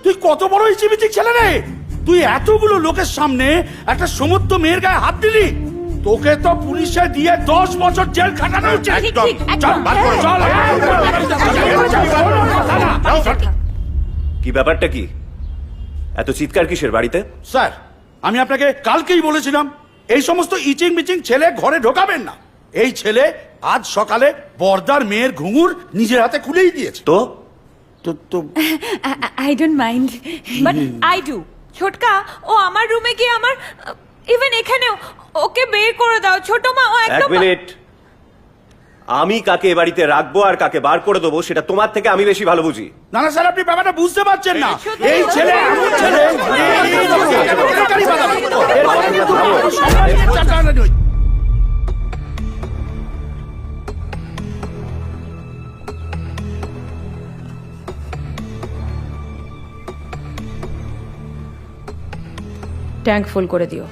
তুই কত বড় ইচিমিচি ছেলে রে? তুই এতগুলো লোকের সামনে একটা সমস্ত মেয়ের গায়ে হাত দিলি? তোকে তো পুলিশে দিয়ে 10 বছর জেল খাটানো উচিত। চল বার কর, চল। কি ব্যাপারটা কি? এত চিৎকার কিসের বাড়িতে? স্যার, আমি আপনাকে কালকেই বলেছিলাম এই সমস্ত ইচিং বিচিং ছেলে ঘরে ঢোকাবেন না। এই ছেলে আজ সকালে বর্দার মেয়ের ঘুঙুর নিজের হাতে খুলেই দিয়েছে। তো তো I don't mind. But I do. ছোটকা, ও আমার রুমে গিয়ে আমার ইভেন এখানেও ওকে বের করে দাও। ছোট মা, ও এক একদম মিনিট, আমি কাকে এ বাড়িতে রাখবো আর কাকে বার করে দেবো সেটা তোমার থেকে আমি বেশি ভালো বুঝি। না না স্যার, আপনি ব্যাপারটা বুঝতে পারছেন না। এই ছেলে এমন ছেলে, ট্যাঙ্ক ফুল করে দিও।